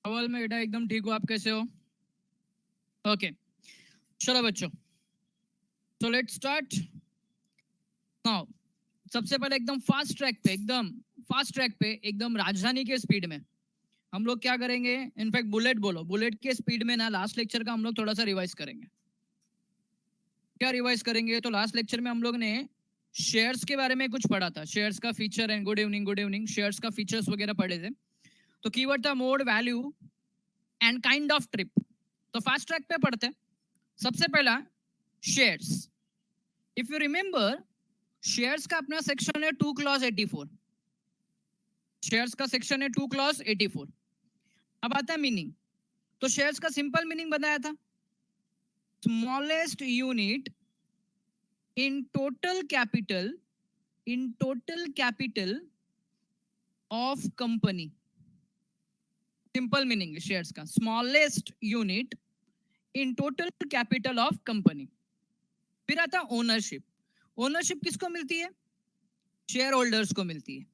अव्वल में बेटा एकदम ठीक हो, आप कैसे हो? ओके, चलो बच्चों, तो लेट्स स्टार्ट नाउ। सबसे पहले एकदम फास्ट ट्रैक पे एकदम राजधानी के स्पीड में हम लोग क्या करेंगे? इनफैक्ट बुलेट बोलो, बुलेट के स्पीड में ना लास्ट लेक्चर का हम लोग थोड़ा सा रिवाइज करेंगे। क्या रिवाइज करेंगे? तो लास्ट लेक्चर में हम लोग ने शेयर्स के बारे में कुछ पढ़ा था, शेयर्स का feature and good evening shares का फीचर्स वगैरह पढ़े थे। तो कीवर्ड था mode, value and kind of trip. तो फास्ट ट्रैक पे पढ़ते हैं। सबसे पहला shares. If you remember, shares का अपना सेक्शन है 2 क्लॉज 84। शेयर्स का सेक्शन है 2 क्लॉज 84। अब आता है मीनिंग। तो शेयर्स का सिंपल मीनिंग बताया था, smallest unit in total capital of company. Simple meaning shares का, smallest unit in total capital of company. फिर आता ओनरशिप। ओनरशिप किसको मिलती है? शेयर होल्डर्स को मिलती है।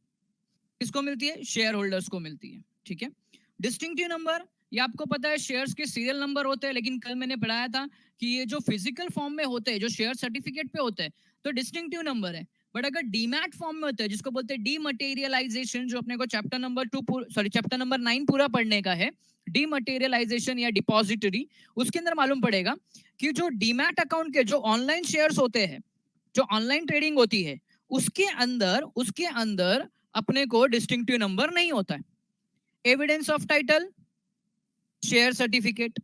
किसको मिलती है? शेयर होल्डर्स को मिलती है। ठीक है। डिस्टिंक्टिव नंबर, ये आपको पता है शेयर्स के सीरियल नंबर होते हैं, लेकिन कल मैंने पढ़ाया था कि ये जो फिजिकल फॉर्म में होते हैं, जो शेयर सर्टिफिकेट पे होते हैं, तो डिस्टिंक्टिव नंबर है। बट अगर डीमैट फॉर्म में होते हैं, जिसको बोलते हैं डीमटेरियलाइजेशन, जो अपने को चैप्टर नंबर 9 पूरा पढ़ने का है, डीमटेरियलाइजेशन या डिपॉजिटरी, उसके अंदर मालूम पड़ेगा कि जो डीमैट अकाउंट के जो ऑनलाइन शेयर्स होते हैं, जो ऑनलाइन ट्रेडिंग होती है, उसके अंदर अपने को डिस्टिंक्टिव नंबर नहीं होता है। Evidence of title, share certificate.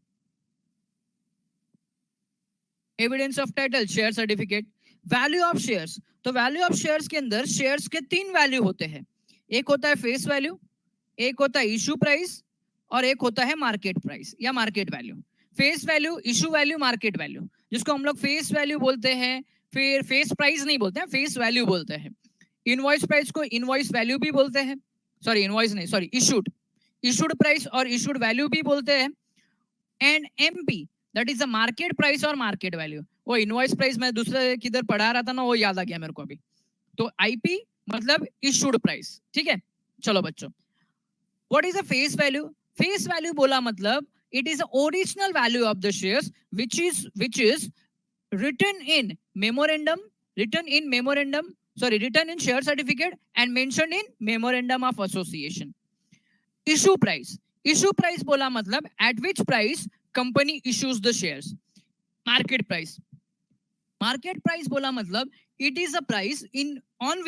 Evidence of title, share certificate. Value of shares, तो वैल्यू ऑफ शेयर्स के अंदर शेयर्स के 3 वैल्यू होते हैं। एक होता है फेस वैल्यू, एक होता है इशू प्राइस, और एक होता है मार्केट प्राइस या market value. Face value, issue value, market value, जिसको हम लोग फेस वैल्यू बोलते हैं, फिर फेस प्राइस नहीं बोलते हैं, फेस वैल्यू बोलते हैं। इनवॉइस प्राइस को इनवॉइस वैल्यू भी बोलते हैं, सॉरी इनवॉइस नहीं, सॉरी इशूड प्राइस और इशूड वैल्यू भी बोलते हैं। And MP, that is the market price और मार्केट वैल्यू। वो इनवॉइस प्राइस मैं दूसरे किधर पढ़ा रहा था ना, वो याद आ गया मेरे को अभी। तो आईपी मतलब इशूड प्राइस। ठीक है, चलो बच्चों, what is a face value? Face value बोला मतलब it is original value of the shares which is written in memorandum written in share certificate and mentioned in memorandum of association. Issue price बोला मतलब at which price company issues the shares. Market price बोला मतलब it is a price on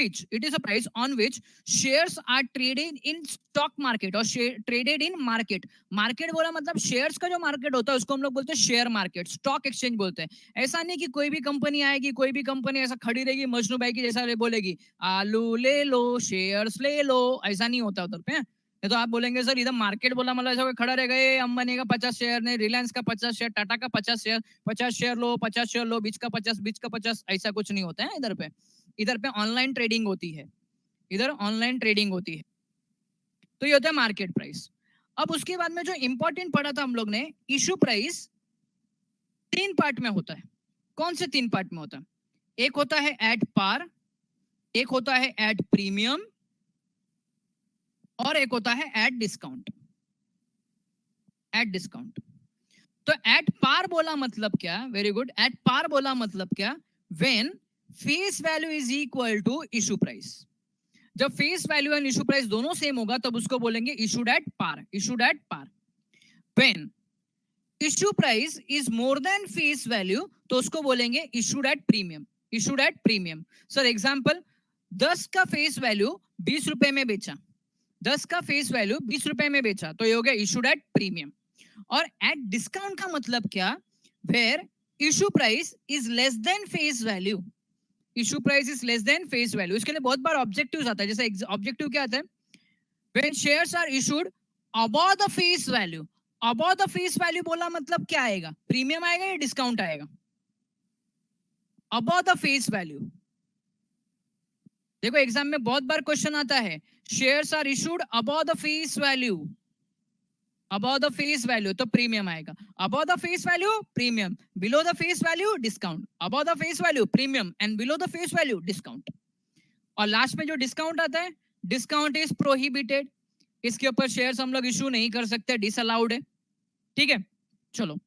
which shares are traded in stock market or traded in market. Market बोला मतलब shares का जो market होता है उसको हम लोग बोलते हैं शेयर मार्केट, स्टॉक एक्सचेंज बोलते हैं। ऐसा नहीं कि कोई भी कंपनी आएगी, कोई भी कंपनी ऐसा खड़ी रहेगी मजनू भाई की जैसा बोलेगी आलू ले लो, शेयर्स ले लो, ऐसा नहीं होता उधर पे। तो आप बोलेंगे सर इधर मार्केट बोला मतलब ऐसा कोई खड़ा रह गए, अंबानी का 50 शेयर नहीं, रिलायंस का 50 शेयर, टाटा का 50 शेयर, 50 शेयर लो, 50 शेयर लो, बीच का 50, ऐसा कुछ नहीं होता है इधर पे। इधर पे ऑनलाइन ट्रेडिंग होती है, इधर ऑनलाइन ट्रेडिंग होती है। तो ये होता है मार्केट प्राइस। अब उसके बाद में जो इंपॉर्टेंट पढ़ा था हम लोग ने, इशू प्राइस 3 पार्ट में होता है। कौन से 3 पार्ट में होता है? एक होता है एट पार, एक होता है एट प्रीमियम, और एक होता है एट डिस्काउंट। तो एट पार बोला मतलब क्या? वेरी गुड, एट पार बोला मतलब क्या? When face value is equal to issue price. जब face value and issue price दोनों सेम होगा तब उसको बोलेंगे issued at par. When issue price is more than face value तो उसको बोलेंगे issued at premium. Sir example, 10 का फेस वैल्यू 20 रुपए में बेचा, 10 का फेस वैल्यू 20 रुपए में बेचा, तो ये हो गया इशूड एट प्रीमियम। और एट डिस्काउंट का मतलब क्या? Where issue price is less than face value. इसके लिए बहुत बार ऑब्जेक्टिव्स आता है। जैसे ऑब्जेक्टिव क्या आता है? When shares are issued above the face value. Above the face value बोला मतलब क्या आएगा? प्रीमियम आएगा या डिस्काउंट आएगा? Above the face value. देखो एग्जाम में बहुत बार क्वेश्चन आता है, shares are issued above the face value, तो प्रीमियम आएगा। Above the face value premium, below the face value discount, above the face value premium and below the face value discount. और last में जो discount आता है, discount is prohibited. इसके ऊपर shares हम लोग इशू नहीं कर सकते, डिसअलाउड है, ठीक है। चलो,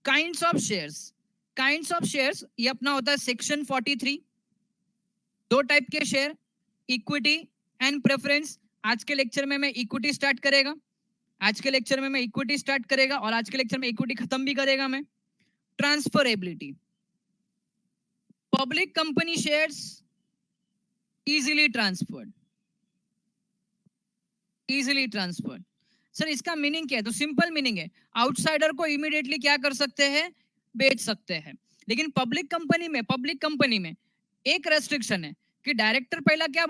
kinds of shares, kinds of shares ये अपना होता है सेक्शन 43। दो टाइप के शेयर, इक्विटी एंड प्रेफरेंस। आज के लेक्चर में मैं इक्विटी स्टार्ट करेगा, आज के लेक्चर में मैं इक्विटी स्टार्ट करेगा और आज के लेक्चर में इक्विटी खत्म भी करेगा मैं। Transferability, public company shares easily transferred, easily transferred. Sir इसका मीनिंग क्या है? तो सिंपल मीनिंग है, आउटसाइडर को इमीडिएटली क्या कर सकते हैं, बेच सकते हैं। लेकिन पब्लिक कंपनी में एक रेस्ट्रिक्शन है कि डायरेक्टर पहला क्या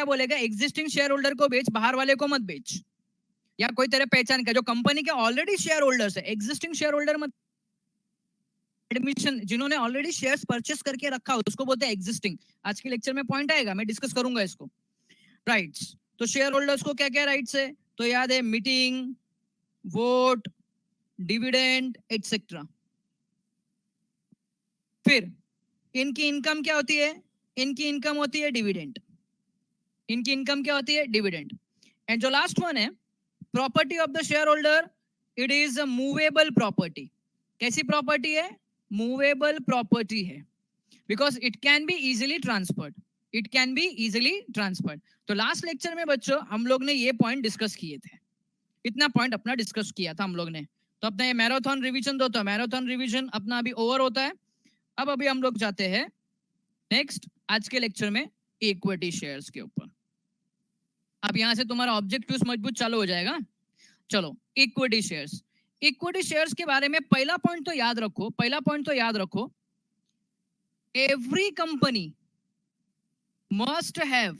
बोलेगा, एग्जिस्टिंग शेयर होल्डर को बेच, बाहर वाले को मत बेच। या कोई तेरे पहचान का जो कंपनी के ऑलरेडी शेयर होल्डर्स है, एग्जिस्टिंग शेयर होल्डर मत, एडमिशन जिन्होंने ऑलरेडी शेयर्स परचेस करके रखा हो उसको बोलते हैं एग्जिस्टिंग। आज के लेक्चर में पॉइंट आएगा, मैं डिस्कस करूंगा इसको। राइट्स, तो शेयर होल्डर्स को क्या क्या राइट्स है? तो याद है, मीटिंग, वोट, डिविडेंड एटसेट्रा। फिर इनकी इनकम क्या होती है? इनकी इनकम होती है डिविडेंड, इनकी इनकम क्या होती है? डिविडेंड। एंड जो लास्ट वन है, property of the share holder, it is a movable property. कैसी प्रॉपर्टी है? मूवेबल प्रॉपर्टी है, because it can be easily transferred, it can be easily transferred. तो लास्ट लेक्चर में बच्चों हम लोग ने ये पॉइंट डिस्कस किए थे, इतना पॉइंट अपना डिस्कस किया था हम लोग ने। तो अपना ये मैराथन रिवीजन दो, तो मैराथन रिवीजन अपना अभी ओवर होता है। अब अभी हम लोग जाते हैं नेक्स्ट आज के लेक्चर में इक्विटी शेयर्स के ऊपर। अब यहां से तुम्हारा ऑब्जेक्टिव्स मजबूत चालू हो जाएगा। चलो, इक्विटी शेयर्स, इक्विटी शेयर्स के बारे में पहला पॉइंट तो याद रखो, पहला पॉइंट तो याद रखो, every company must have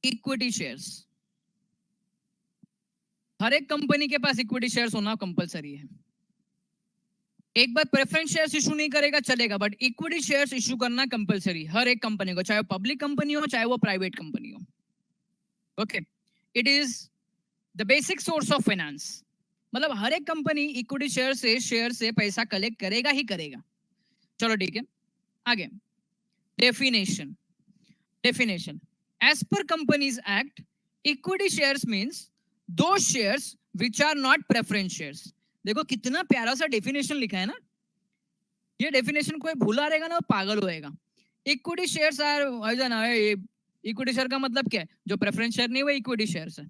equity shares. हर एक कंपनी के पास इक्विटी शेयर्स होना कंपलसरी है। एक बार प्रेफरेंस शेयर्स इशू नहीं करेगा चलेगा, बट इक्विटी शेयर्स इशू करना कंपलसरी हर एक कंपनी को, चाहे वो पब्लिक कंपनी हो चाहे वो प्राइवेट कंपनी हो। Okay, it is the basic source of finance. मतलब हर एक कंपनी इक्विटी शेयर से पैसा कलेक्ट करेगा ही करेगा। चलो ठीक है, आगे definition, definition as per companies act, equity shares means दो shares which are not preference shares. देखो कितना प्यारा सा डेफिनेशन लिखा है ना, ये डेफिनेशन कोई भूला रहेगा ना पागल होएगा। इक्विटी शेयर्स आर, ऐसा ना है, इक्विटी शेयर का मतलब क्या है? जो प्रेफरेंस शेयर नहीं वो इक्विटी शेयर्स है।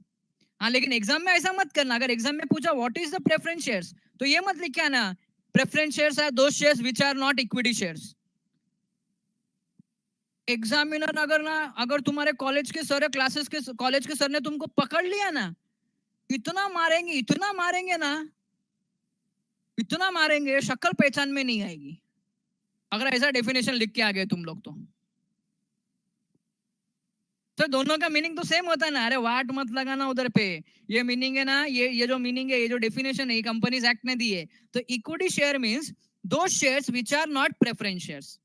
हाँ, लेकिन एग्जाम में ऐसा मत करना, अगर एग्जाम में पूछा what is the preference shares, तो ये मत लिखा ना preference shares are the shares which are not equity shares. Examiner अगर तुम्हारे कॉलेज के सर, क्लासेस के कॉलेज के सर ने तुमको पकड़ लिया ना, इतना मारेंगे, इतना मारेंगे ना, इतना मारेंगे शक्ल पहचान में नहीं आएगी अगर ऐसा डेफिनेशन लिख के आ गए तुम लोग तो दोनों का मीनिंग तो सेम होता है ना। अरे वाट मत लगाना उधर पे, ये मीनिंग है ना, ये जो मीनिंग है, ये जो डेफिनेशन है कंपनीज एक्ट ने दी है। तो इक्विटी शेयर मींस दो shares which are not preference shares.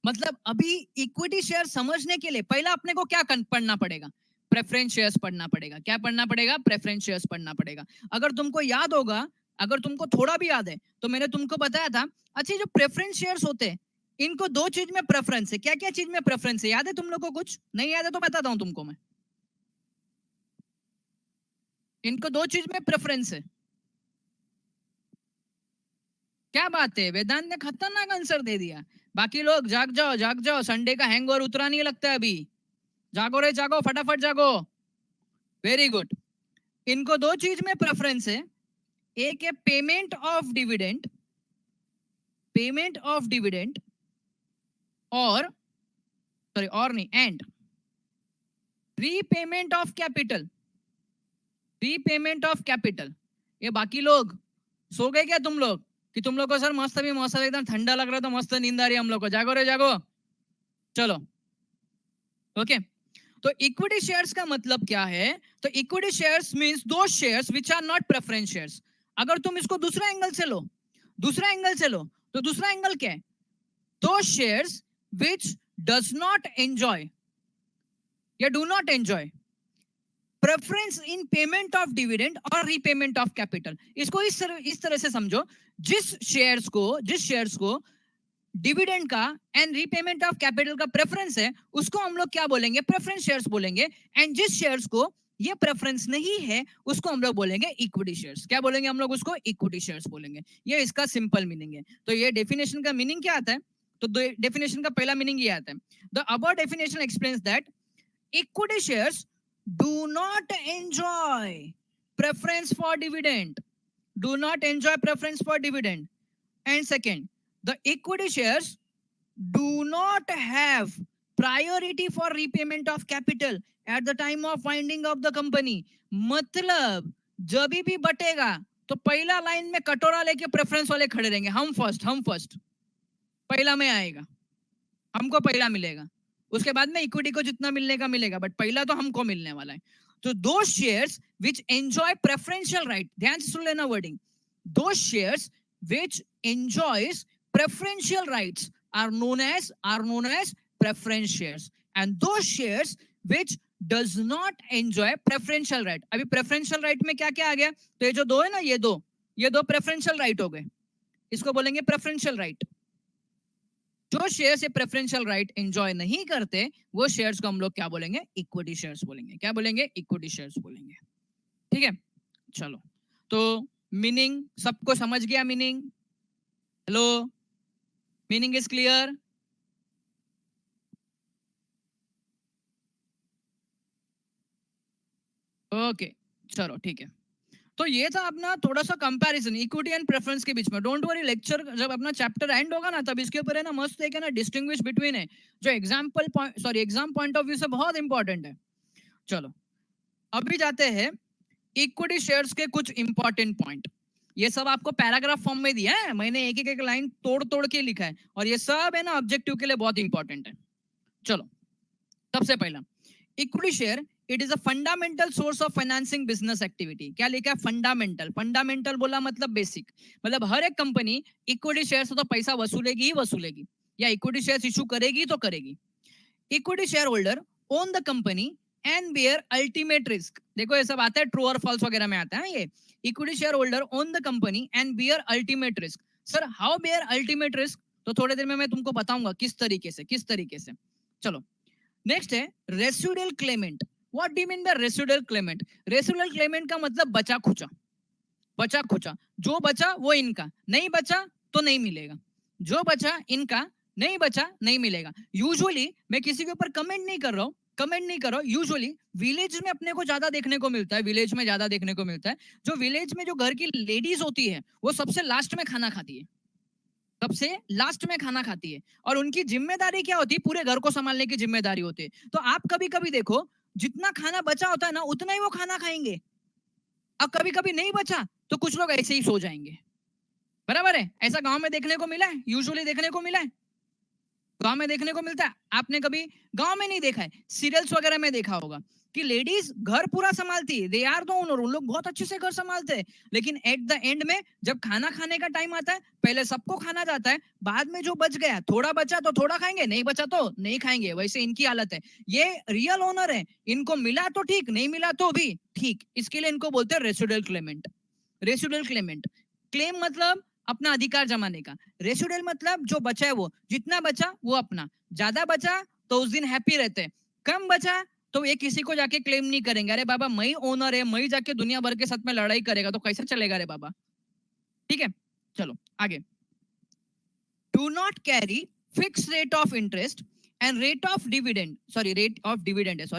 मतलब अभी इक्विटी शेयर समझने के लिए पहला अपने को क्या पढ़ना पड़ेगा? प्रेफरेंस शेयर्स पढ़ना पड़ेगा। क्या पढ़ना पड़ेगा? प्रेफरेंस शेयर्स पढ़ना पड़ेगा। अगर तुमको याद होगा, अगर तुमको थोड़ा भी याद है, तो मैंने तुमको बताया था, अच्छा जो प्रेफरेंस शेयर्स होते हैं इनको दो चीज में प्रेफरेंस है। क्या क्या चीज में प्रेफरेंस है? याद है तुम लोग को? कुछ नहीं याद है तो बताता हूं तुमको मैं। इनको दो चीज में प्रेफरेंस है। क्या बात है, वेदांत ने खतरनाक आंसर दे दिया। बाकी लोग जाग जाओ, जाग जाओ, संडे का हैंगओवर उतरा नहीं लगता है अभी। जागो रे जागो, फटाफट जागो। Very good. इनको दो चीज में प्रेफरेंस है, एक है payment of dividend, payment of dividend, और सॉरी और नहीं, and repayment of capital, repayment of capital. ये बाकी लोग सो गए क्या तुम लोग? कि तुम लोग को सर मस्त भी मौसम एकदम ठंडा लग रहा है तो मस्त नींद आ रही है हम लोग को, जागो रे जागो। चलो ओके, तो इक्विटी शेयर्स का मतलब क्या है? तो इक्विटी शेयर्स मींस दो shares which are not preference shares. अगर तुम इसको दूसरा एंगल से लो, दूसरा एंगल से लो, तो दूसरा एंगल क्या है? Those shares which does not enjoy या do not enjoy preference in payment of dividend और रीपेमेंट ऑफ कैपिटल। इसको इस तरह से समझो, जिस शेयर्स को डिविडेंड का एंड रीपेमेंट ऑफ कैपिटल का प्रेफरेंस है, उसको हम लोग क्या बोलेंगे? प्रेफरेंस शेयर्स बोलेंगे। एंड जिस शेयर्स को ये प्रेफरेंस नहीं है उसको हम लोग बोलेंगे इक्विटी शेयर्स। क्या बोलेंगे हम लोग उसको? इक्विटी शेयर्स बोलेंगे। ये इसका सिंपल मीनिंग है। तो ये डेफिनेशन का मीनिंग क्या आता है? तो डेफिनेशन का पहला मीनिंग ये आता है, the above definition explains that equity shares do not enjoy preference for dividend, do not enjoy preference for dividend. And second, the equity shares do not have priority for repayment of capital at the time of winding of the company. मतलब जब भी बटेगा तो पहला line में कटोरा लेके preference वाले खड़े रहेंगे, हम फर्स्ट पहला में आएगा, हमको पहला मिलेगा। उसके बाद में इक्विटी को जितना मिलने का मिलेगा, बट पहला तो हमको मिलने वाला है। तो those shares which enjoy preferential right, ध्यान से सुन लेना wording, those shares which enjoys preferential rights are known as preference shares, and those shares which does not enjoy preferential right. अभी प्रेफरेंशियल राइट में क्या क्या आ गया? तो ये जो दो है ना, ये दो प्रेफरेंशियल राइट हो गए, इसको बोलेंगे प्रेफरेंशियल राइट। जो शेयर से प्रेफरेंशियल राइट एंजॉय नहीं करते वो शेयर्स को हम लोग क्या बोलेंगे? इक्विटी शेयर्स बोलेंगे। क्या बोलेंगे? इक्विटी शेयर्स बोलेंगे। ठीक है, चलो, तो मीनिंग सबको समझ गया? Meaning, hello, meaning is clear? Okay, चलो ठीक है। तो ये था अपना थोड़ा सा कंपैरिजन इक्विटी एंड प्रेफरेंस के बीच में। डोंट वरी, लेक्चर जब अपना चैप्टर एंड होगा ना तब इसके ऊपर है ना मस्त एक है ना डिस्टिंग्विश बिटवीन है, जो एग्जाम पॉइंट ऑफ व्यू से बहुत इंपॉर्टेंट है। चलो अभी जाते हैं इक्विटी शेयर्स के कुछ इंपॉर्टेंट पॉइंट। ये सब आपको पैराग्राफ फॉर्म में दिया है, मैंने एक एक लाइन तोड़ तोड़ के लिखा है, और ये सब है ना ऑब्जेक्टिव के लिए बहुत इंपॉर्टेंट है। चलो, सबसे पहला, equity share it is a fundamental source of financing business activity. क्या लिखा है? फंडामेंटल। फंडामेंटल बोला मतलब बेसिक, मतलब हर एक कंपनी इक्विटी शेयर से तो पैसा वसूलेगी ही वसूलेगी, या इक्विटी शेयर इशू करेगी तो करेगी। Equity share holder own the company and bear ultimate risk. देखो ये सब आता है ट्रू और फॉल्स वगैरह में आता है। ये equity share holder own the company and bear ultimate risk. Sir how bear ultimate risk? तो थोड़ी देर में मैं तुमको बताऊंगा किस तरीके से। चलो, नेक्स्ट है residual Clement. What do you mean by residual Clement? Residual Clement का मतलब बचा खुचा, जो बचा वो इनका, नहीं बचा तो नहीं मिलेगा, जो बचा इनका, नहीं बचा नहीं मिलेगा। यूजुअली मैं किसी के ऊपर कमेंट नहीं कर रहा हूँ, यूजुअली विलेज में अपने को ज्यादा देखने को मिलता है, जो विलेज में जो घर की लेडीज होती है वो सबसे लास्ट में खाना खाती है, और उनकी जिम्मेदारी क्या होती है? पूरे घर को संभालने की जिम्मेदारी होती है। तो आप कभी कभी देखो, जितना खाना बचा होता है ना उतना ही वो खाना खाएंगे, अब कभी कभी नहीं बचा तो कुछ लोग ऐसे ही सो जाएंगे। बराबर है? ऐसा गांव में देखने को मिला है, यूजुअली देखने को मिला है, गांव में देखने को मिलता है। आपने कभी गांव में नहीं देखा है, सीरियल्स वगैरह में देखा होगा कि लेडीज घर पूरा संभालती है, दे आर द ओनर, उन लोग बहुत अच्छे से घर संभालते हैं, लेकिन एट द एंड में जब खाना खाने का टाइम आता है पहले सबको खाना जाता है, बाद में जो बच गया, थोड़ा बचा तो थोड़ा खाएंगे, नहीं बचा तो नहीं खाएंगे। वैसे इनकी हालत है। ये रियल ओनर है, इनको मिला तो ठीक, नहीं मिला तो भी ठीक, इसके लिए इनको बोलते हैं residual Clement. Residual Clement, claim मतलब अपना अधिकार जमाने का, रेसिडुअल मतलब जो बचा है वो, जितना बचा वो अपना, ज्यादा बचा तो उस दिन हैप्पी रहते हैं, कम बचा तो ये किसी को जाके क्लेम नहीं करेंगे, अरे बाबा मैं ओनर है, मैं जाके दुनिया भर के साथ में लड़ाई करेगा तो कैसे चलेगा रे बाबा। ठीक है, चलो आगे। Do not carry fix rate of interest and rate of dividend,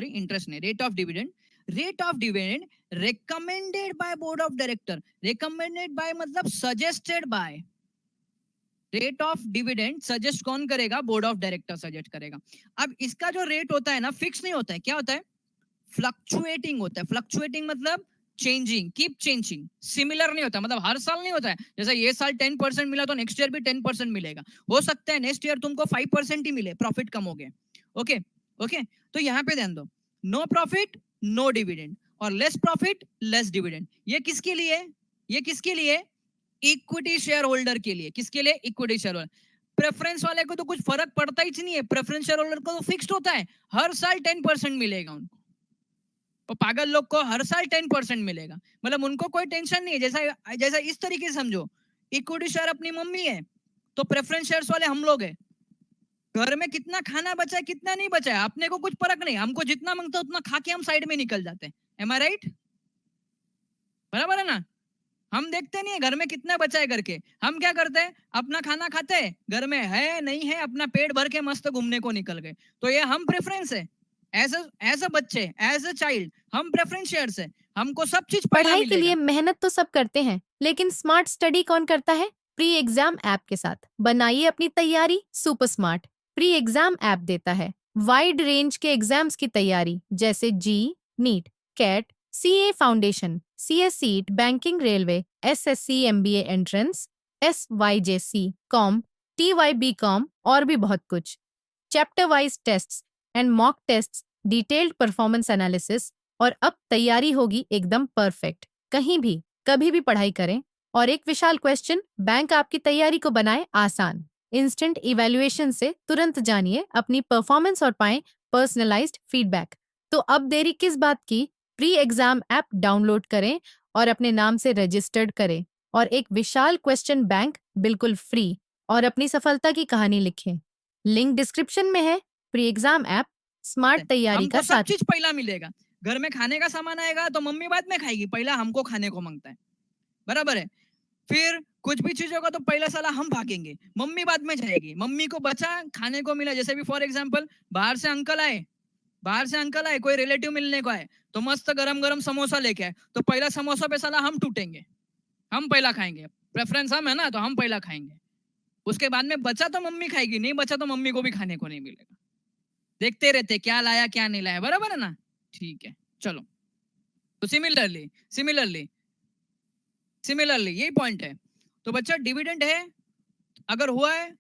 interest नहीं, rate of dividend recommended by board of director। recommended by मतलब suggested by। Rate of dividend suggest कौन करेगा? बोर्ड ऑफ डायरेक्टर सजेस्ट करेगा। अब इसका जो rate होता है ना फिक्स नहीं होता है, क्या होता है? फ्लक्चुएटिंग होता है। फ्लक्चुएटिंग मतलब चेंजिंग, कीप चेंजिंग, सिमिलर नहीं होता, मतलब हर साल नहीं होता है। जैसे ये साल 10% मिला तो नेक्स्ट ईयर भी 10% मिलेगा, हो सकता है नेक्स्ट ईयर तुमको 5% ही मिले, प्रॉफिट कम हो गए। ओके ओके, तो यहाँ पे ध्यान दो, नो प्रॉफिट नो डिविडेंड, और लेस प्रॉफिट लेस डिविडेंड। ये किसके लिए? इक्विटी शेयर होल्डर के लिए। किसके लिए? Equity share holder. प्रेफरेंस वाले को तो कुछ फर्क पड़ता ही नहीं है, प्रेफरेंस शेयर होल्डर को तो फिक्स्ड होता है, हर साल 10% मिलेगा उनको। और पागल लोग को हर साल 10% मिलेगा, मतलब उनको कोई टेंशन नहीं है। जैसा जैसा इस तरीके से समझो, इक्विटी शेयर अपनी मम्मी है तो प्रेफरेंस शेयर्स वाले हम लोग हैं। घर में कितना खाना बचा है कितना नहीं बचा है अपने को कुछ फर्क नहीं, हमको जितना मांगता है उतना खा के हम साइड में निकल जाते हैं। एम आई राइट? बराबर है ना? हम देखते नहीं है घर में कितना बचा है करके, हम क्या करते हैं अपना खाना खाते हैं, घर में है नहीं है अपना पेट भर के मस्त घूमने को निकल गए। तो ये हम प्रेफरेंस है, एज अ बच्चे, एज अ चाइल्ड हम प्रेफरेंस शेयर्स है, हमको सब चीज पहला पढ़ाई के मिलेगा। लिए मेहनत तो सब करते हैं, लेकिन स्मार्ट स्टडी कौन करता है? प्री एग्जाम ऐप के साथ बनाइए अपनी तैयारी super smart. Pre exam app देता है वाइड रेंज के एग्जाम्स की तैयारी, जैसे JEE, NEET, CAT, CA foundation, CS CET, banking, railway, SSC, MBA entrance, SYJC, com, TYB com और भी बहुत कुछ। Chapter wise tests and mock tests, detailed performance analysis, और अब तैयारी होगी एकदम परफेक्ट। कहीं भी कभी भी पढ़ाई करें। और एक विशाल क्वेश्चन बैंक आपकी तैयारी को बनाए आसान। इंस्टेंट इवैल्यूएशन से तुरंत जानिए अपनी परफॉर्मेंस और पाएं पर्सनलाइज्ड फीडबैक। तो अब देरी किस बात की? प्री एग्जाम ऐप डाउनलोड करें और अपने नाम से रजिस्टर्ड करें और एक विशाल क्वेश्चन बैंक बिल्कुल फ्री और अपनी सफलता की कहानी लिखें। लिंक डिस्क्रिप्शन में है। प्री एग्जाम ऐप स्मार्ट तैयारी का हमको सब साथी। चीज पहला मिलेगा। घर में खाने का सामान आएगा तो मम्मी बाद में खाएगी, पहला हमको खाने को मांगता है। बराबर है? फिर कुछ भी चीज होगा तो पहला साला हम भागेंगे, मम्मी बाद में जाएगी। मम्मी को बचा खाने को मिला, जैसे भी फॉर एग्जांपल बाहर से अंकल आए कोई रिलेटिव मिलने को आए, तो मस्त गरम गरम समोसा लेके आए, तो पहला समोसा पे साला हम टूटेंगे, हम पहला खाएंगे। प्रेफरेंस हम है ना, तो हम पहला खाएंगे। उसके बाद में बचा तो मम्मी खाएगी, नहीं बचा तो मम्मी को भी खाने को नहीं मिलेगा। देखते रहते क्या लाया क्या नहीं लाया। बराबर है ना? ठीक है, चलो। तो सिमिलरली यही पॉइंट है। तो बच्चा डिविडेंड है, अगर हुआ है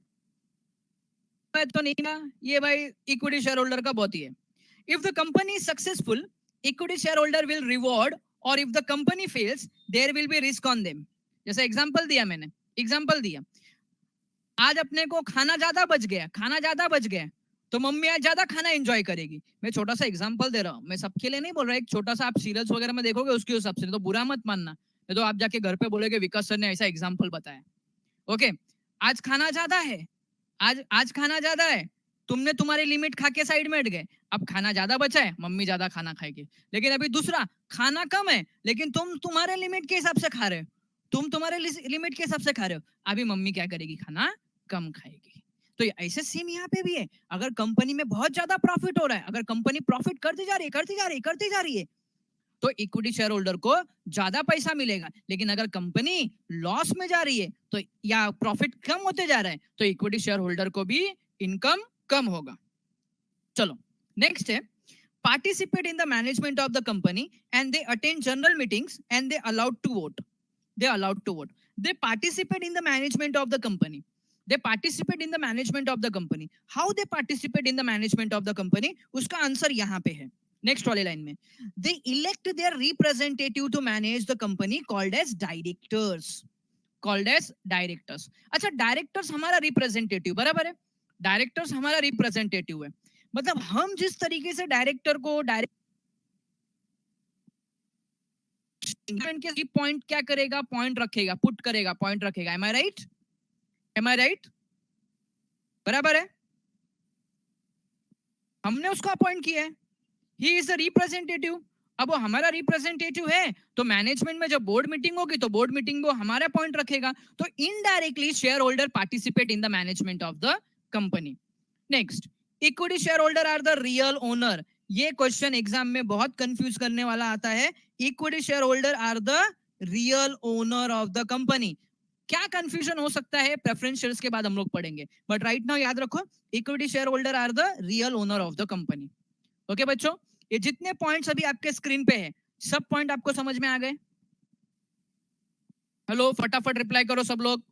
तो नहीं ना, ये भाई इक्विटी शेयर होल्डर का बहुत ही है। If the company is successful, equity share holder will reward, और if the company fails there will be risk on them. जैसे एग्जांपल दिया, आज अपने को खाना ज्यादा बच गया, तो मम्मी आज ज्यादा खाना एंजॉय करेगी। मैं छोटा सा एग्जांपल दे रहा हूँ, मैं सबके लिए नहीं बोल रहा, एक छोटा सा आप सीरियल्स वगैरह में देखोगे उसके हिसाब से, तो बुरा मत मानना, नहीं तो आप जाके घर पे बोलोगे विकास सर ने ऐसा एग्जांपल बताया। ओके, आज खाना ज्यादा है, आज खाना ज्यादा है, तुमने तुम्हारी लिमिट खा के साइड में हट गए, अब खाना ज्यादा बचा है, मम्मी ज्यादा खाना खाएगी। लेकिन अभी दूसरा खाना कम है, लेकिन तुम तुम्हारे लिमिट के हिसाब से खा रहे हो, अभी मम्मी क्या करेगी, खाना कम खाएगी। तो ऐसे सेम यहाँ पे भी है। अगर कंपनी में बहुत ज्यादा प्रॉफिट हो रहा है, अगर कंपनी प्रॉफिट करती जा रही है, तो इक्विटी शेयर होल्डर को ज्यादा पैसा मिलेगा। लेकिन अगर कंपनी लॉस में जा रही है तो, या प्रॉफिट कम होते जा रहा है, तो इक्विटी शेयर होल्डर को भी इनकम कम होगा। चलो नेक्स्ट है, participate in the management of the company and they attend general meetings and they allowed to vote. They participate in the management of the company. How they participate in the management of the company, उसका answer यहाँ पे है next वाले line में। They elect their representative to manage the company called as directors. अच्छा, directors हमारा representative, बराबर है? डायरेक्टर्स हमारा रिप्रेजेंटेटिव है, मतलब हम जिस तरीके से डायरेक्टर को के पॉइंट क्या करेगा, पॉइंट रखेगा, पुट करेगा, पॉइंट रखेगा। एम आई राइट? बराबर है? हमने उसको अपॉइंट किया है, ही इज द रिप्रेजेंटेटिव। अब वो हमारा रिप्रेजेंटेटिव है, तो मैनेजमेंट में जब बोर्ड मीटिंग होगी तो बोर्ड मीटिंग में हमारा पॉइंट रखेगा, तो indirectly share holder participate in the management of the company. Next, equity share holder are the real owner. ये क्वेश्चन एग्जाम में बहुत कंफ्यूज करने वाला आता है। Equity share holder are the real owner of the company. क्या confusion हो सकता है, प्रेफरेंस शेयर्स के बाद हम लोग पढ़ेंगे, बट राइट नाउ याद रखो, equity share holder are the real owner of the company. Okay बच्चों, ये जितने पॉइंट्स अभी आपके स्क्रीन पे है, सब पॉइंट आपको समझ में आ गए? हेलो, फटाफट रिप्लाई करो सब लोग,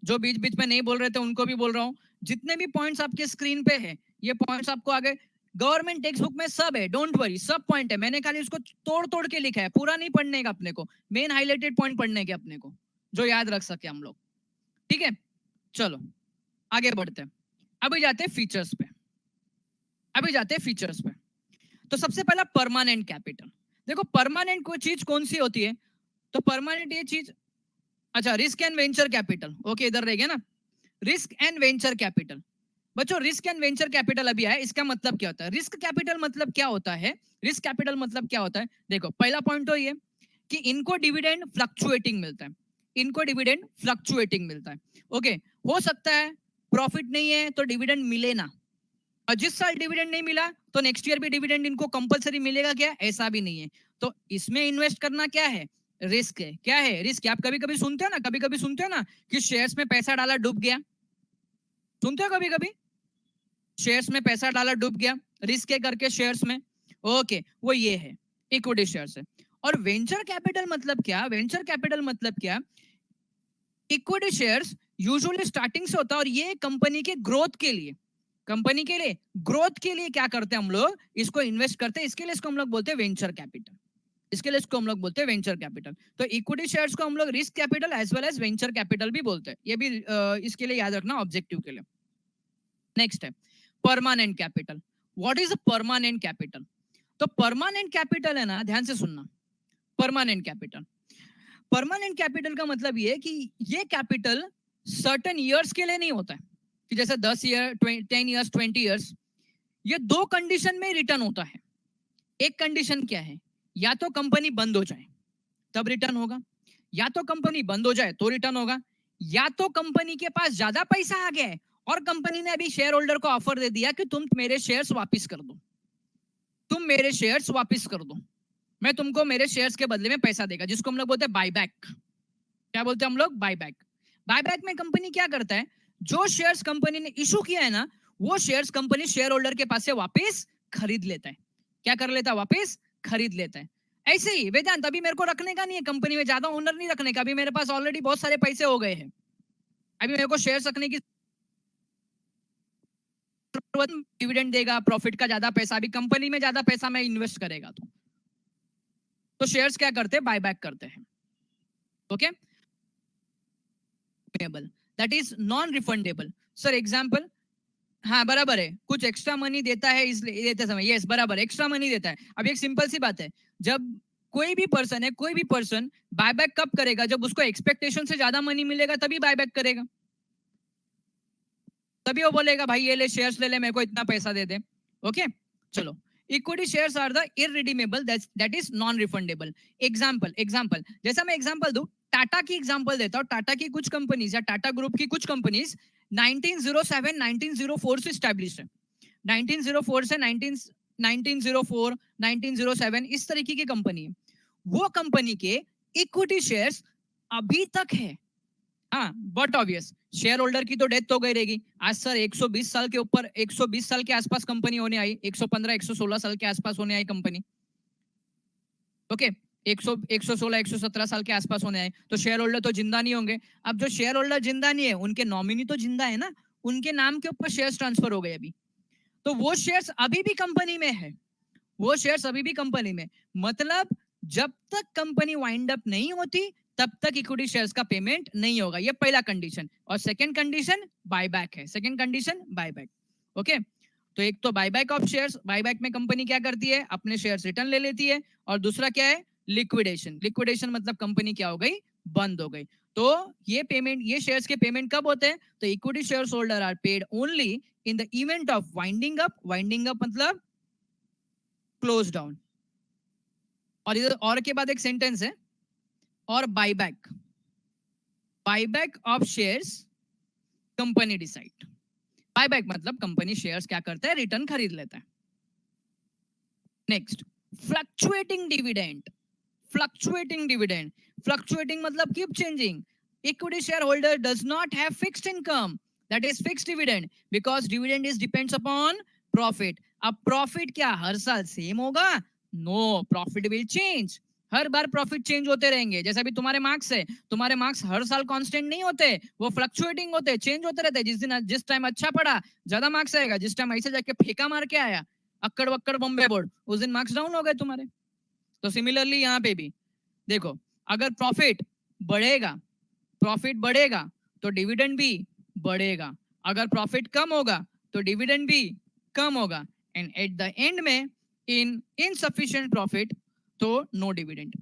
जो बीच बीच में नहीं बोल रहे थे उनको भी बोल रहा हूँ। जितने भी पॉइंट्स आपके स्क्रीन पे है, ये पॉइंट्स आपको आ गए। गवर्नमेंट टेक्स्ट बुक में सब है, डोंट वरी, सब पॉइंट है। मैंने खाली उसको तोड़ तोड़ के लिखा है, पूरा नहीं पढ़ने का अपने को, मेन हाईलाइटेड पॉइंट पढ़ने के अपने को, जो याद रख सके हम लोग। ठीक है, चलो आगे बढ़ते हैं। अभी जाते हैं फीचर्स पे। तो सबसे पहला परमानेंट कैपिटल। देखो परमानेंट कोई चीज कौन सी होती है, तो परमानेंट ये चीज, अच्छा, risk and venture capital, okay इधर रह गया ना। Risk and venture capital. बच्चों रिस्क एंड वेंचर कैपिटल अभी है, इसका मतलब क्या होता है? रिस्क कैपिटल मतलब क्या होता है? रिस्क कैपिटल मतलब क्या होता है? देखो पहला पॉइंट तो ये कि इनको डिविडेंड फ्लक्चुएटिंग मिलता है, इनको डिविडेंड फ्लक्चुएटिंग मिलता है। ओके, हो सकता है प्रॉफिट नहीं है तो डिविडेंड मिले ना, और जिस साल डिविडेंड नहीं मिला तो नेक्स्ट ईयर भी डिविडेंड इनको कंपलसरी मिलेगा क्या? ऐसा भी नहीं है। तो इसमें इन्वेस्ट करना क्या है? रिस्क है। क्या है? रिस्क। आप कभी कभी सुनते हो ना, कभी कभी सुनते हो ना कि शेयर्स में पैसा डाला डूब गया, सुनते हो कभी कभी? शेयर्स में पैसा डाला डूब गया, रिस्क है करके शेयर्स में। ओके, वो ये है, इक्विटी शेयर्स है। और वेंचर कैपिटल मतलब क्या? वेंचर कैपिटल मतलब क्या? इक्विटी शेयर्स यूजुअली स्टार्टिंग से होता है, और ये कंपनी के ग्रोथ के लिए, कंपनी के लिए ग्रोथ के लिए क्या करते हैं हम लोग? इसको इन्वेस्ट करते हैं, इसके लिए इसको हम लोग बोलते हैं वेंचर कैपिटल, इसके लिए इसको हम लोग बोलते हैं वेंचर कैपिटल। तो इक्विटी शेयर्स को हम लोग risk capital as well as venture capital भी बोलते हैं, ये भी इसके लिए याद रखना ऑब्जेक्टिव के लिए। नेक्स्ट है permanent capital. What is a permanent capital? तो परमानेंट कैपिटल है ना, ध्यान से सुनना, परमानेंट कैपिटल, परमानेंट कैपिटल का मतलब ये है कि ये कैपिटल सर्टेन ईयर्स के लिए नहीं होता है, कि जैसे 10 ईयर, 10 ईयर्स, 20 ईयर्स। ये दो कंडीशन में रिटर्न होता है। एक कंडीशन क्या है? या तो कंपनी बंद हो जाए तब रिटर्न होगा, या तो कंपनी बंद हो जाए तो रिटर्न होगा, या तो कंपनी के पास ज्यादा पैसा आ गया है और कंपनी ने अभी शेयर होल्डर को ऑफर दे दिया कि तुम मेरे शेयर्स वापस कर दो, तुम मेरे शेयर्स वापस कर दो, मैं तुमको मेरे शेयर्स के बदले में पैसा देगा, जिसको हम लोग बोलते हैं बायबैक। क्या बोलते हैं हम लोग? बायबैक। बायबैक में कंपनी क्या करता है? जो शेयर्स कंपनी ने इशू किया है ना, वो शेयर्स कंपनी शेयर होल्डर के पास से वापस खरीद लेता है। क्या कर लेता है? वापस खरीद लेता है। ऐसे ही वेदांत, अभी मेरे को रखने का नहीं है कंपनी में, ज्यादा ओनर नहीं रखने का, अभी मेरे पास ऑलरेडी बहुत सारे पैसे हो गए हैं, अभी मेरे को शेयर रखने की डिविडेंड देगा, प्रॉफिट का ज्यादा पैसा, अभी कंपनी में ज्यादा पैसा मैं इन्वेस्ट करेगा तो शेयर्स क्या करते हैं? बायबैक करते हैं। Okay, that is non refundable. Sir example? हाँ बराबर है, कुछ एक्स्ट्रा मनी देता है इसलिए देते समय, यस बराबर, एक्स्ट्रा मनी देता है। अब एक सिंपल सी बात है, जब कोई भी पर्सन है, कोई भी पर्सन बायबैक कब करेगा? जब उसको एक्सपेक्टेशन से ज्यादा मनी मिलेगा तभी बायबैक करेगा, तभी वो बोलेगा भाई ये ले शेयर्स ले ले, मेरे को इतना पैसा दे दे। ओके चलो, equity shares are the irredeemable, that is non refundable. Example, example जैसा मैं एग्जांपल दूं, टाटा की एग्जांपल देता हूं। टाटा की कुछ कंपनीज या टाटा ग्रुप की कुछ कंपनीज 1907 1904 से स्टैब्लिश है, 1904 से 1904 1907 इस तरीके की कंपनी है। वो कंपनी के इक्विटी शेयर्स अभी तक है। हाँ बट ऑब्वियस शेयर होल्डर की तो डेथ तो गई रहेगी। आज सर 120 साल के ऊपर, 120 साल के आसपास कंपनी होने आई, 115 116 साल के आसपास होने आई कंपनी। ओके 116 117 साल के आसपास होने आए, तो शेयर होल्डर तो जिंदा नहीं होंगे। अब जो शेयर होल्डर जिंदा नहीं है, उनके नॉमिनी तो जिंदा है ना, उनके नाम के ऊपर शेयर्स ट्रांसफर हो गए अभी, तो वो शेयर्स अभी भी कंपनी में है, वो शेयर्स अभी भी कंपनी में। मतलब जब तक कंपनी वाइंड अप नहीं होती तब तक इक्विटी शेयर्स का पेमेंट नहीं होगा, ये पहला कंडीशन। और सेकंड कंडीशन बायबैक है, सेकंड कंडीशन बायबैक। ओके, तो एक तो बायबैक ऑफ शेयर्स, बायबैक में कंपनी क्या करती है? अपने शेयर्स रिटर्न ले लेती है। और दूसरा क्या है? लिक्विडेशन। लिक्विडेशन मतलब कंपनी क्या हो गई? बंद हो गई। तो ये पेमेंट, ये शेयर्स के पेमेंट कब होते हैं? तो equity shares holder are paid only in the event of winding up. Winding up मतलब क्लोज डाउन। और इधर और के बाद एक सेंटेंस है, और buyback, buyback of shares company decide. Buyback मतलब कंपनी शेयर्स क्या करता है? रिटर्न खरीद लेता है। Next, fluctuating dividend. Fluctuating dividend, fluctuating मतलब keep changing. Equity share holder does not have fixed income, that is fixed dividend, because dividend is depends upon profit. अब profit क्या हर साल सेम होगा? नो, प्रॉफिट विल चेंज, हर बार profit change होते रहेंगे। जैसे अभी तुम्हारे मार्क्स है, तुम्हारे मार्क्स हर साल कांस्टेंट नहीं होते, वो फ्लक्चुएटिंग होते, चेंज होते रहते। जिस टाइम अच्छा पढ़ा ज्यादा मार्क्स आएगा, जिस टाइम ऐसे जाके फेंका मार के आया अक्कड़ वक्कड़ बॉम्बे बोर्ड, उस दिन मार्क्स डाउन हो गए तुम्हारे। तो सिमिलरली यहाँ पे भी देखो, अगर प्रॉफिट बढ़ेगा, प्रॉफिट बढ़ेगा तो डिविडेंड भी बढ़ेगा, अगर प्रॉफिट कम होगा तो डिविडेंड भी कम होगा, एंड एट द एंड में इन इनसफिशिएंट प्रॉफिट तो नो डिविडेंड।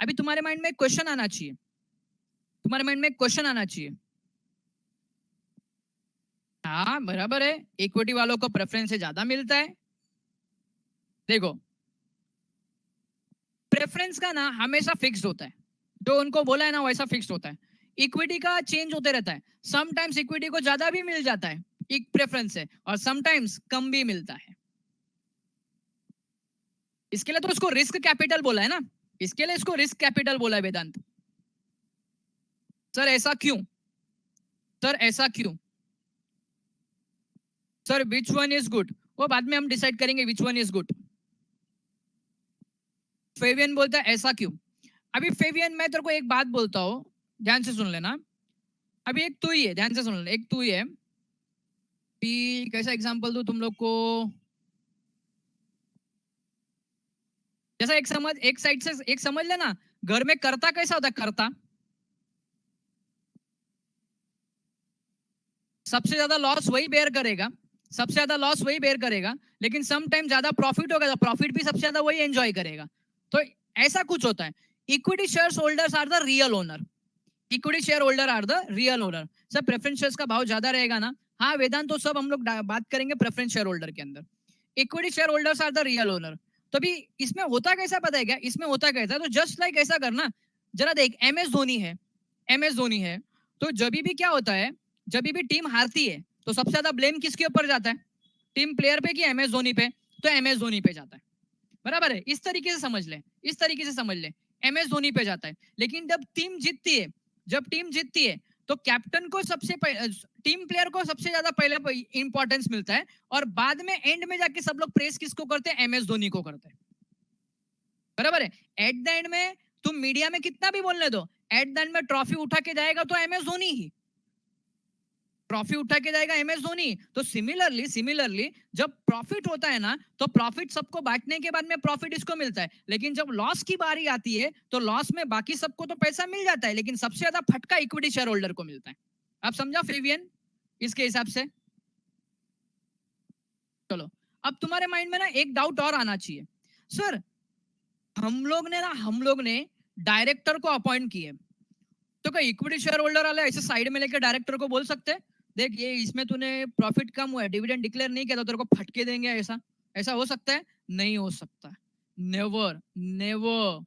अभी तुम्हारे माइंड में क्वेश्चन आना चाहिए, तुम्हारे माइंड में क्वेश्चन आना चाहिए, हाँ बराबर है, इक्विटी वालों को प्रेफरेंस से ज्यादा मिलता है। देखो प्रेफरेंस का ना हमेशा फिक्स्ड होता है, जो उनको बोला है ना वैसा फिक्स्ड होता है। इक्विटी का चेंज होते रहता है, समटाइम्स इक्विटी को ज्यादा भी मिल जाता है एक प्रेफरेंस से, और समटाइम्स कम भी मिलता है। इसके लिए तो उसको रिस्क कैपिटल बोला है ना, इसके लिए इसको रिस्क कैपिटल बोला है वेदांत। सर ऐसा क्यों? सर ऐसा क्यों? Sir which one is good, वो बाद में हम डिसाइड करेंगे which one is good. Fabian बोलता है ऐसा क्यों। अभी फेवियन मैं तेरे को एक बात बोलता हूँ, ध्यान से सुन लेना। अभी एक तू ही है, ध्यान से सुन ले, एक तू ही है। कैसा एग्जांपल दूं तुम लोग को, जैसा एक साइड से एक समझ लेना, घर में करता कैसा होता है, करता सबसे ज्यादा लॉस वही बेयर करेगा, सबसे ज्यादा लॉस वही बेयर करेगा, लेकिन सम टाइम ज्यादा प्रॉफिट होगा तो प्रॉफिट भी सबसे ज्यादा वही एंजॉय करेगा। तो ऐसा कुछ होता है। Equity share holders are the real owner, equity share holder are the real owner. Sir preference shares का भाव ज्यादा रहेगा ना, हाँ वेदांत तो सब हम लोग बात करेंगे प्रेफरेंस शेयर होल्डर के अंदर। Equity share holders are the real owner. तो भी इसमें होता कैसा पता है क्या, इसमें होता कैसा, तो जस्ट लाइक ऐसा करना, जरा देख एम एस धोनी है, एम एस धोनी है, तो जब भी क्या होता है, जब भी टीम हारती है तो सबसे ज्यादा ब्लेम किसके ऊपर जाता है, टीम प्लेयर पे कि एम एस धोनी पे, तो एम एस धोनी पे जाता है। बराबर है, इस तरीके से समझ ले, इस तरीके से समझ ले, एम एस धोनी पे जाता है। लेकिन जब टीम जीतती है, जब टीम जीतती है तो कैप्टन को सबसे टीम प्लेयर को सबसे ज्यादा पहले इंपॉर्टेंस मिलता है, और बाद में एंड में जाके सब लोग प्रेस किसको करते हैं, एम एस धोनी को करते हैं। बराबर है, एट द एंड में तुम मीडिया में कितना भी बोलने दो, एट द एंड में ट्रॉफी उठा के जाएगा तो एम एस धोनी ही, ट्रॉफी उठा के जाएगा एम एस धोनी। तो सिमिलरली सिमिलरली जब प्रॉफिट होता है ना, तो प्रॉफिट सबको बांटने के बाद में प्रॉफिट इसको मिलता है, लेकिन जब लॉस की बारी आती है तो लॉस में बाकी सबको तो पैसा मिल जाता है, लेकिन सबसे ज्यादा फटका इक्विटी शेयर होल्डर को मिलता है। आप समझा फेवियन इसके हिसाब से? चलो अब तुम्हारे माइंड में ना एक डाउट और आना चाहिए, सर हम लोग ने डायरेक्टर को अपॉइंट किए, तो क्या इक्विटी शेयर होल्डर वाले ऐसे साइड में लेकर डायरेक्टर को बोल सकते हैं, देख ये इसमें तूने प्रॉफिट कम हुआ है, डिविडेंड डिक्लेयर नहीं किया तो तेरे को फटके देंगे, ऐसा ऐसा हो सकता है? नहीं हो सकता, नेवर नेवर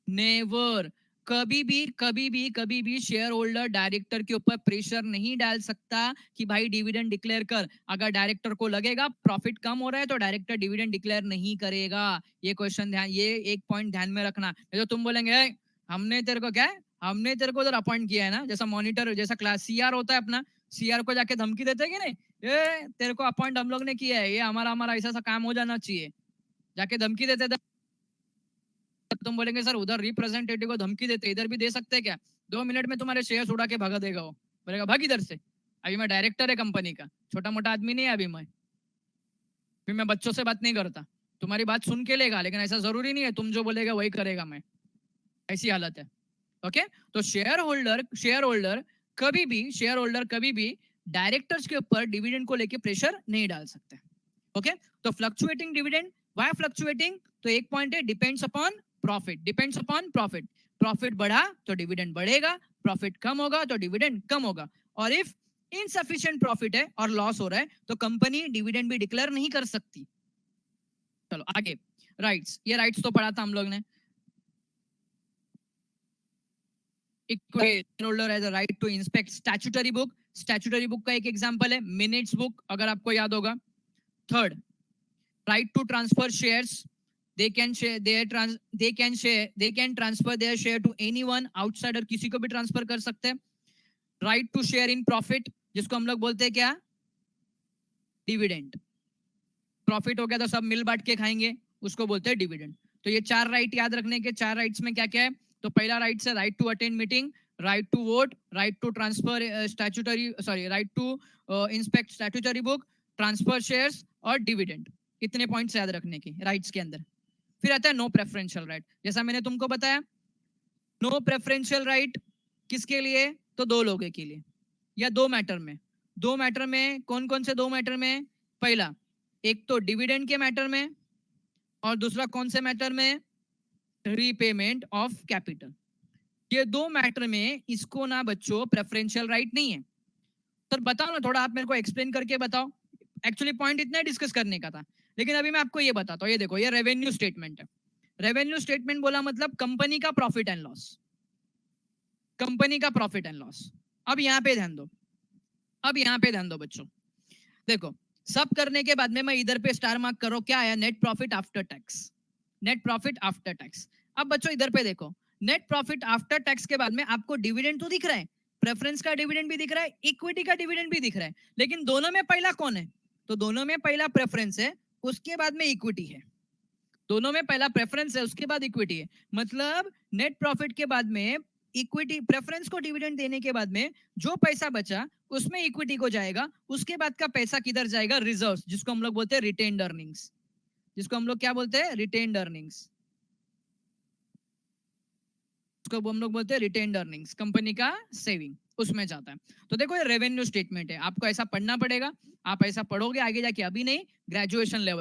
नेवर। कभी भी शेयर होल्डर डायरेक्टर के ऊपर प्रेशर नहीं डाल सकता कि भाई डिविडेंड डिक्लेयर कर। अगर डायरेक्टर को लगेगा प्रॉफिट कम हो रहा है तो डायरेक्टर डिविडेंड डिक्लेयर नहीं करेगा। ये क्वेश्चन ध्यान, ये एक पॉइंट ध्यान में रखना। तो तुम बोलेंगे हमने तेरे को क्या है, हमने तेरे को उधर अपॉइंट किया है ना, जैसा मॉनिटर जैसा क्लास सीआर होता है अपना, सीआर को जाके धमकी देते हैं कि नहीं, ये तेरे को अपॉइंट हम लोग ने किया है, ये हमारा हमारा ऐसा सा काम हो जाना चाहिए, जाके धमकी देते थे। तुम बोलेंगे सर उधर रिप्रेजेंटेटिव को धमकी देते, इधर भी दे सकते हैं क्या, 2 मिनट में तुम्हारे शेयर उड़ा के भगा देगा वो, बोलेगा भाग इधर से। अभी मैं डायरेक्टर है कंपनी का, छोटा मोटा आदमी नहीं है अभी मैं बच्चों से बात नहीं करता, तुम्हारी बात सुन के लेगा, लेकिन ऐसा जरूरी नहीं है तुम जो बोलेगा वही करेगा मैं, ऐसी हालत है। ओके, तो शेयर होल्डर कभी भी डायरेक्टर्स के ऊपर डिविडेंड को लेके प्रेशर नहीं डाल सकते। ओके, तो फ्लक्चुएटिंग डिविडेंड, व्हाई फ्लक्चुएटिंग, तो एक पॉइंट है depends upon profit, depends upon profit. Profit बढ़ा तो डिविडेंड बढ़ेगा, प्रॉफिट कम होगा तो डिविडेंड कम होगा, और इफ इनसफिशिएंट प्रॉफिट है और लॉस हो रहा है तो कंपनी डिविडेंड भी डिक्लेयर नहीं कर सकती। चलो आगे, राइट्स, ये राइट्स तो पढ़ा था हम लोग ने। Equity holder has a right to inspect statutory book, statutory book का एक एग्जांपल है मिनट्स बुक, अगर आपको याद होगा। Third, right to transfer shares, they can transfer their share to anyone outsider, किसी को भी ट्रांसफर कर सकते हैं। right to share in profit, जिसको हम लोग बोलते हैं क्या, डिविडेंड। प्रॉफिट हो गया तो सब मिल बांट के खाएंगे, उसको बोलते हैं डिविडेंड। तो ये 4 राइट याद रखने के, 4 राइट्स में क्या क्या है, तो पहला राइट है right to attend meeting, right to vote, right to transfer statutory, sorry right to inspect statutory book, transfer shares और डिविडेंड। इतने पॉइंट्स याद रखने की राइट्स के अंदर। फिर आता है नो प्रेफरेंशियल राइट, जैसा मैंने तुमको बताया, नो प्रेफरेंशियल राइट किसके लिए, तो 2 लोगों के लिए या 2 मैटर में। 2 मैटर में कौन कौन से 2 मैटर में, पहला एक तो डिविडेंड के मैटर में, और दूसरा कौन से मैटर में, रीपेमेंट ऑफ कैपिटल। ये 2 मैटर में इसको ना बच्चों प्रेफरेंशियल राइट नहीं है। सर बताओ ना, थोड़ा आप मेरे को एक्सप्लेन करके बताओ। एक्चुअली पॉइंट इतना डिस्कस करने का था, लेकिन अभी मैं आपको ये बताता हूँ। ये देखो, ये रेवेन्यू स्टेटमेंट है। रेवेन्यू स्टेटमेंट बोला मतलब कंपनी का प्रॉफिट एंड लॉस, कंपनी का प्रॉफिट एंड लॉस। अब यहाँ पे ध्यान दो, अब यहाँ पे ध्यान दो बच्चों। देखो, सब करने के बाद में मैं इधर पे स्टार मार्क करो, क्या आया? Net profit after tax, net profit after tax. अब बच्चों इधर पे देखो, नेट प्रॉफिट आफ्टर टैक्स के बाद में आपको डिविडेंड तो दिख रहा है, प्रेफरेंस का डिविडेंड भी दिख रहा है, इक्विटी का डिविडेंड भी दिख रहा है, लेकिन दोनों में पहला कौन है? तो दोनों में पहला प्रेफरेंस है, उसके बाद में इक्विटी है। दोनों में पहला प्रेफरेंस है, उसके बाद इक्विटी है। मतलब नेट प्रॉफिट के बाद में इक्विटी, प्रेफरेंस को डिविडेंड देने के बाद में जो पैसा बचा उसमें इक्विटी को जाएगा, उसके बाद का पैसा किधर जाएगा? रिजर्व्स, जिसको हम लोग बोलते हैं रिटेन्ड अर्निंग्स, जिसको हम लोग क्या बोलते हैं? रिटेन्ड अर्निंग्स, उसको हम लोग बोलते हैं रिटेन्ड अर्निंग्स, कंपनी का सेविंग उसमें जाता है। तो देखो, ये रेवेन्यू स्टेटमेंट है, आपको ऐसा पढ़ना पड़ेगा। आप ऐसा पढ़ोगे आगे जाके, अभी नहीं, ग्रेजुएशन लेवल